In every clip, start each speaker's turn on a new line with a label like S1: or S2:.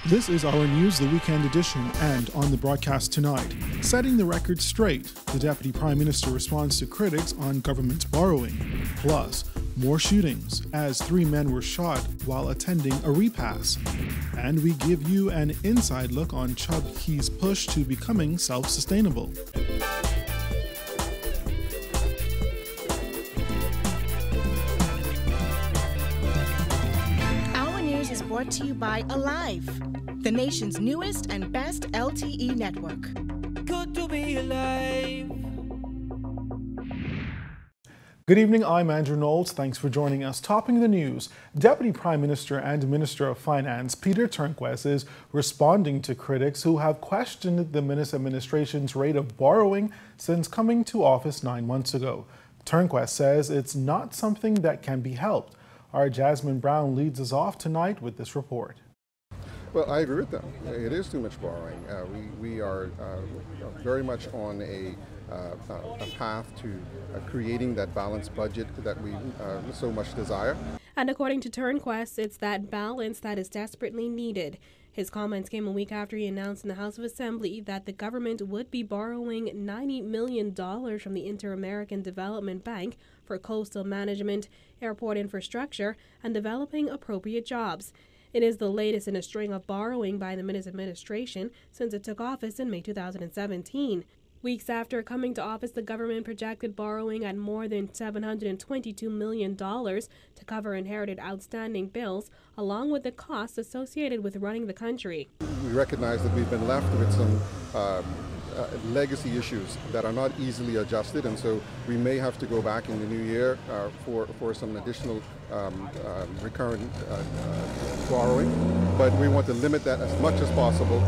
S1: This is our news, the weekend edition, and on the broadcast tonight. Setting the record straight, the Deputy Prime Minister responds to critics on government borrowing. Plus, more shootings, as 3 men were shot while attending a repass. And we give you an inside look on Chub Cay's push to becoming self-sustainable.
S2: Our news is brought to you by Alive, the nation's newest and best LTE network.
S3: Good to be alive.
S1: Good evening, I'm Andrew Knowles. Thanks for joining us. Topping the news, Deputy Prime Minister and Minister of Finance Peter Turnquest is responding to critics who have questioned the Minister administration's rate of borrowing since coming to office 9 months ago. Turnquest says it's not something that can be helped. Our Jasmine Brown leads us off tonight with this report.
S4: Well, I agree with them. It is too much borrowing. We are very much on a path to creating that balanced budget that we so much desire.
S5: And according to Turnquest, it's that balance that is desperately needed. His comments came a week after he announced in the House of Assembly that the government would be borrowing $90 million from the Inter-American Development Bank for coastal management, airport infrastructure, and developing appropriate jobs. It is the latest in a string of borrowing by the Minister administration since it took office in May 2017. Weeks after coming to office, the government projected borrowing at more than $722 million to cover inherited outstanding bills, along with the costs associated with running the country.
S4: We recognize that we've been left with some legacy issues that are not easily adjusted, and so we may have to go back in the new year for some additional recurrent borrowing. But we want to limit that as much as possible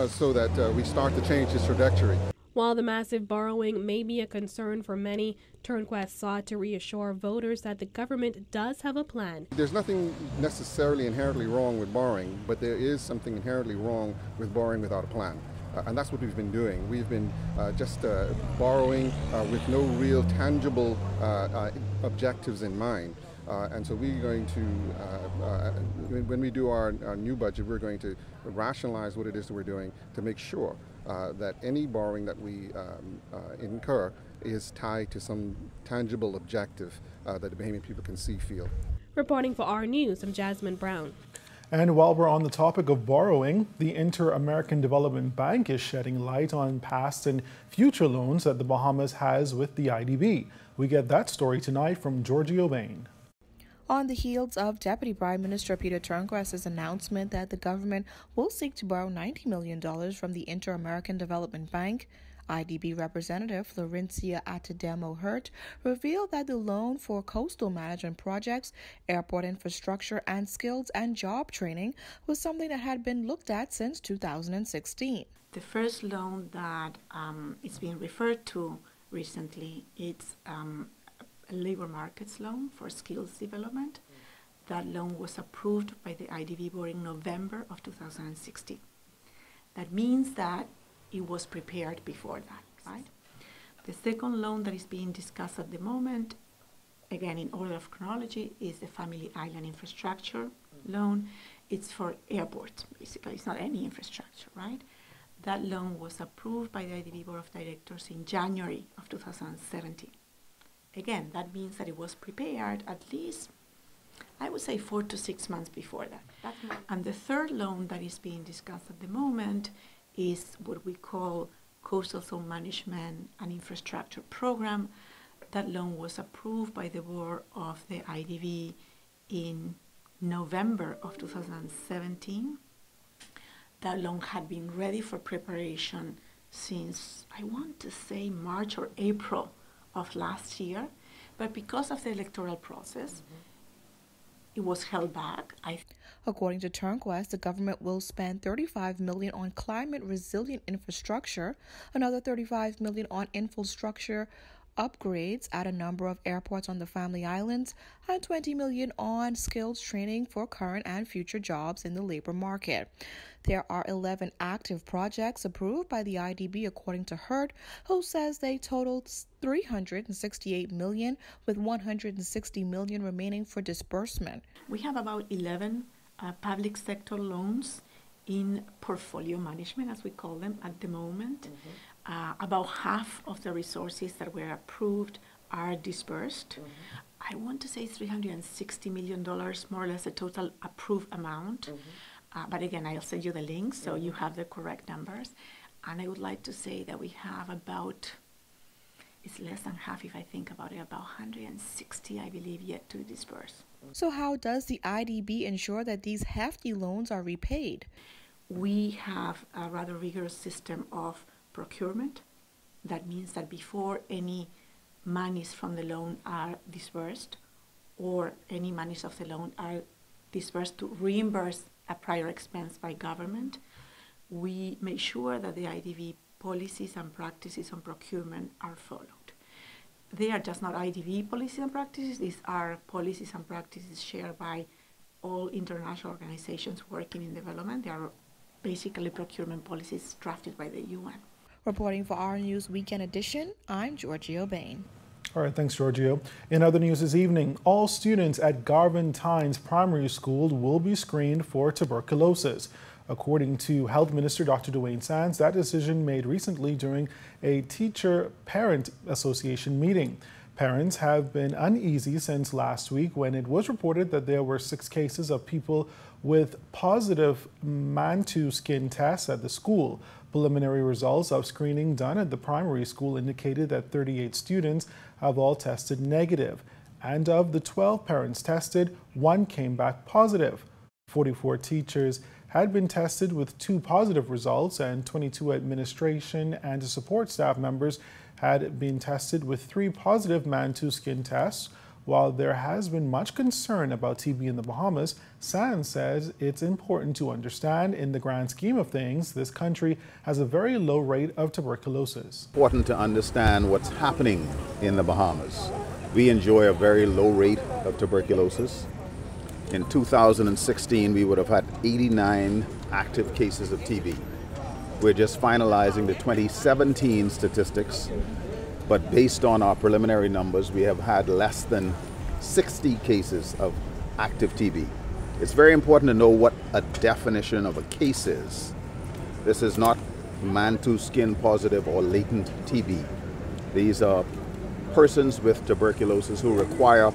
S4: so that we start to change this trajectory.
S5: While the massive borrowing may be a concern for many, Turnquest sought to reassure voters that the government does have a plan.
S4: There's nothing necessarily inherently wrong with borrowing, but there is something inherently wrong with borrowing without a plan. And that's what we've been doing. We've been just borrowing with no real tangible objectives in mind. And so we're going to, when we do our new budget, we're going to rationalize what it is that we're doing to make sure that any borrowing that we incur is tied to some tangible objective that the Bahamian people can see, feel.
S5: Reporting for our news, I'm Jasmine Brown.
S1: And while we're on the topic of borrowing, the Inter-American Development Bank is shedding light on past and future loans that the Bahamas has with the IDB. We get that story tonight from Georgie O'Bain.
S6: On the heels of Deputy Prime Minister Peter Turnquest's announcement that the government will seek to borrow $90 million from the Inter-American Development Bank, IDB Representative Florencia Atademo-Hurt revealed that the loan for coastal management projects, airport infrastructure, and skills and job training was something that had been looked at since 2016.
S7: The first loan that is being referred to recently, it's a labor markets loan for skills development. That loan was approved by the IDB board in November of 2016. That means that it was prepared before that, right? The second loan that is being discussed at the moment, again in order of chronology, is the Family Island Infrastructure loan. It's for airports, basically. It's not any infrastructure, right? That loan was approved by the IDB Board of Directors in January of 2017. Again, that means that it was prepared at least, I would say, 4 to 6 months before that. And the third loan that is being discussed at the moment is what we call Coastal Zone Management and Infrastructure Program. That loan was approved by the board of the IDB in November of 2017. That loan had been ready for preparation since, I want to say, March or April of last year, but because of the electoral process, it was held back.
S6: According to Turnquest, the government will spend $35 million on climate-resilient infrastructure, another $35 million on infrastructure upgrades at a number of airports on the Family Islands, and $20 million on skills training for current and future jobs in the labor market. There are 11 active projects approved by the IDB, according to Hurt, who says they totaled $368 million, with $160 million remaining for disbursement.
S7: We have about 11 public sector loans in portfolio management, as we call them at the moment. About half of the resources that were approved are dispersed. I want to say $360 million, more or less the total approved amount. But again, I'll send you the link so you have the correct numbers. And I would like to say that we have about, it's less than half if I think about it, about 160, I believe, yet to disperse.
S6: So how does the IDB ensure that these hefty loans are repaid?
S7: We have a rather rigorous system of procurement. That means that before any monies from the loan are dispersed or any monies of the loan are dispersed to reimburse a prior expense by government, we make sure that the IDB policies and practices on procurement are followed. They are just not IDB policies and practices, these are policies and practices shared by all international organizations working in development. They are basically procurement policies drafted by the UN.
S6: Reporting for our News Weekend Edition, I'm Giorgio Bain.
S1: All right, thanks, Giorgio. In other news this evening, all students at Garvin Tynes Primary School will be screened for tuberculosis. According to Health Minister Dr. Dwayne Sands, that decision made recently during a teacher-parent association meeting. Parents have been uneasy since last week when it was reported that there were 6 cases of people with positive MANTO skin tests at the school. Preliminary results of screening done at the primary school indicated that 38 students have all tested negative. And of the 12 parents tested, 1 came back positive. 44 teachers had been tested with 2 positive results, and 22 administration and support staff members had been tested with 3 positive MANTO skin tests. While there has been much concern about TB in the Bahamas, Sands says it's important to understand in the grand scheme of things, this country has a very low rate of tuberculosis.
S8: Important to understand what's happening in the Bahamas. We enjoy a very low rate of tuberculosis. In 2016, we would have had 89 active cases of TB. We're just finalizing the 2017 statistics, but based on our preliminary numbers, we have had less than 60 cases of active TB. It's very important to know what a definition of a case is. This is not MANTO skin positive or latent TB. These are persons with tuberculosis who require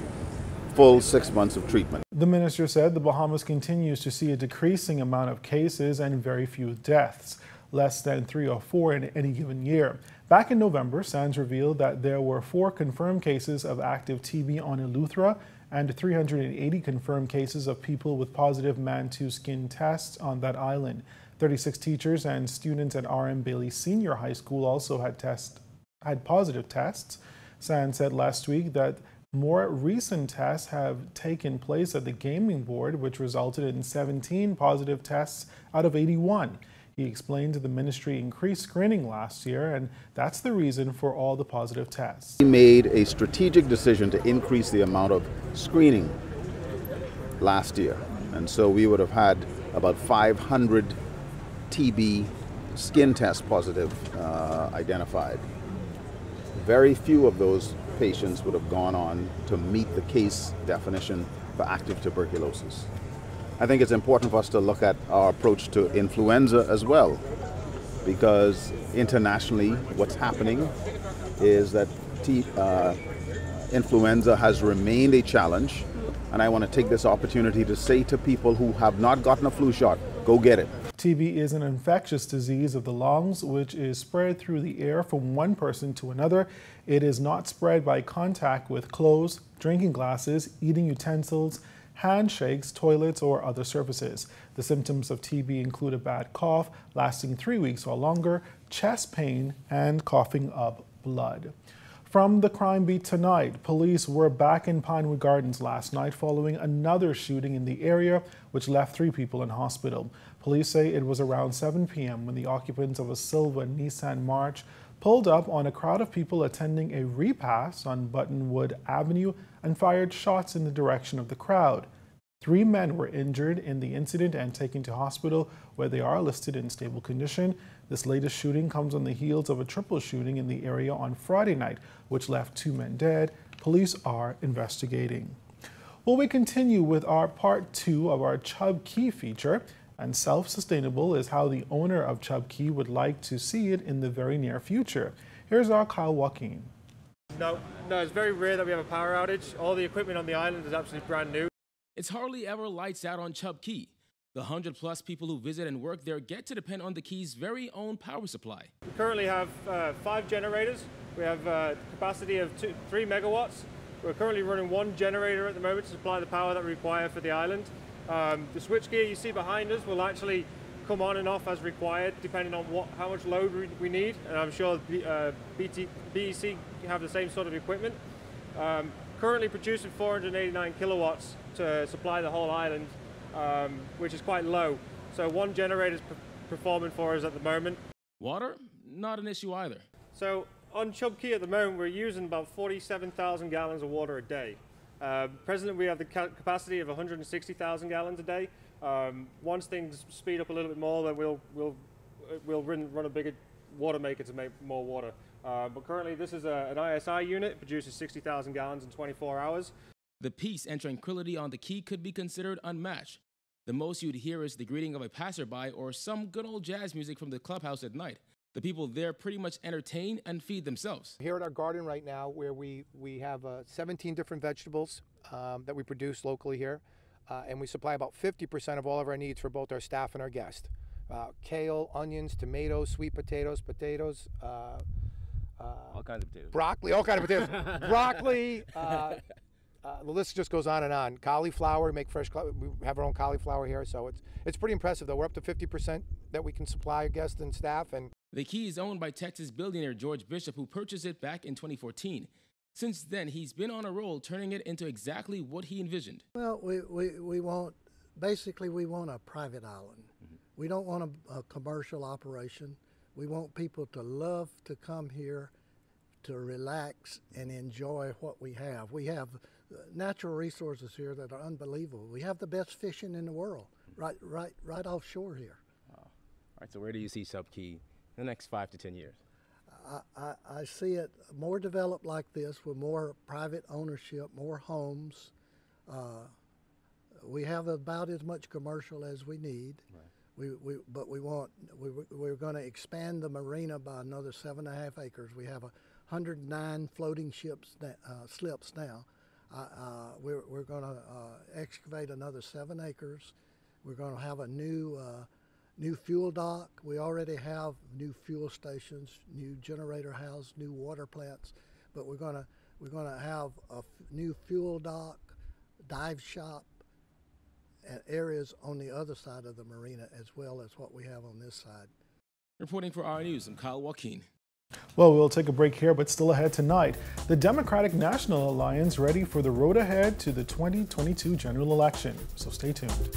S8: full 6 months of treatment.
S1: The minister said the Bahamas continues to see a decreasing amount of cases and very few deaths, less than 3 or 4 in any given year. Back in November, Sands revealed that there were 4 confirmed cases of active TB on Eleuthera and 380 confirmed cases of people with positive MANTO skin tests on that island. 36 teachers and students at R.M. Bailey Senior High School also had positive tests. Sands said last week that more recent tests have taken place at the gaming board, which resulted in 17 positive tests out of 81. He explained the ministry increased screening last year, and that's the reason for all the positive tests.
S8: We made a strategic decision to increase the amount of screening last year, and so we would have had about 500 TB skin test positive identified. Very few of those patients would have gone on to meet the case definition for active tuberculosis. I think it's important for us to look at our approach to influenza as well, because internationally what's happening is that influenza has remained a challenge, and I want to take this opportunity to say to people who have not gotten a flu shot, go get it.
S1: TB is an infectious disease of the lungs, which is spread through the air from one person to another. It is not spread by contact with clothes, drinking glasses, eating utensils, handshakes, toilets, or other surfaces. The symptoms of TB include a bad cough lasting 3 weeks or longer, chest pain, and coughing up blood. From the crime beat tonight, police were back in Pinewood Gardens last night following another shooting in the area, which left 3 people in hospital. Police say it was around 7 p.m. when the occupants of a silver Nissan March pulled up on a crowd of people attending a repast on Buttonwood Avenue and fired shots in the direction of the crowd. 3 men were injured in the incident and taken to hospital, where they are listed in stable condition. This latest shooting comes on the heels of a triple shooting in the area on Friday night, which left 2 men dead. Police are investigating. Well, we continue with our part 2 of our Chub Cay feature. And self-sustainable is how the owner of Chub Cay would like to see it in the very near future. Here's our Kyle Joaquin.
S9: No, it's very rare that we have a power outage. All the equipment on the island is absolutely brand new.
S10: It's hardly ever lights out on Chub Cay. The 100+ people who visit and work there get to depend on the Cay's very own power supply.
S9: We currently have 5 generators. We have a capacity of 3 megawatts. We're currently running 1 generator at the moment to supply the power that we require for the island. The switchgear you see behind us will actually come on and off as required, depending on how much load we need. And I'm sure BEC have the same sort of equipment. Currently producing 489 kilowatts to supply the whole island, which is quite low. So 1 generator is performing for us at the moment.
S10: Water? Not an issue either.
S9: So on Chub Cay at the moment, we're using about 47,000 gallons of water a day. Presently, we have the capacity of 160,000 gallons a day. Once things speed up a little bit more, then we'll run a bigger water maker to make more water. But currently, this is an ISI unit. It produces 60,000 gallons in 24 hours.
S10: The peace and tranquility on the Cay could be considered unmatched. The most you'd hear is the greeting of a passerby or some good old jazz music from the clubhouse at night. The people there pretty much entertain and feed themselves.
S11: Here at our garden right now, where we have 17 different vegetables that we produce locally here, and we supply about 50% of all of our needs for both our staff and our guests. Kale, onions, tomatoes, sweet potatoes,
S12: all kinds of potatoes.
S11: Broccoli, all kinds of potatoes. Broccoli, the list just goes on and on. Cauliflower, we make fresh, we have our own cauliflower here, so it's pretty impressive though. We're up to 50% that we can supply guests and staff. And
S10: the Cay is owned by Texas billionaire George Bishop, who purchased it back in 2014. Since then, he's been on a roll, turning it into exactly what he envisioned.
S13: Well, we want a private island. Mm-hmm. We don't want a commercial operation. We want people to love to come here to relax and enjoy what we have. We have natural resources here that are unbelievable. We have the best fishing in the world, right offshore here.
S12: Wow. All right, so where do you see Chub Cay in the next 5 to 10 years?
S13: I see it more developed like this, with more private ownership, more homes. We have about as much commercial as we need. Right. We're going to expand the marina by another 7.5 acres. We have 109 floating slips now. We're going to excavate another 7 acres. We're going to have a new fuel dock. We already have new fuel stations, new generator house, new water plants, but we're going to have a new fuel dock, dive shop, and areas on the other side of the marina as well as what we have on this side.
S10: Reporting for our News, I'm Kyle Joaquin.
S1: Well, we'll take a break here, but still ahead tonight, the Democratic National Alliance ready for the road ahead to the 2022 general election. So stay tuned.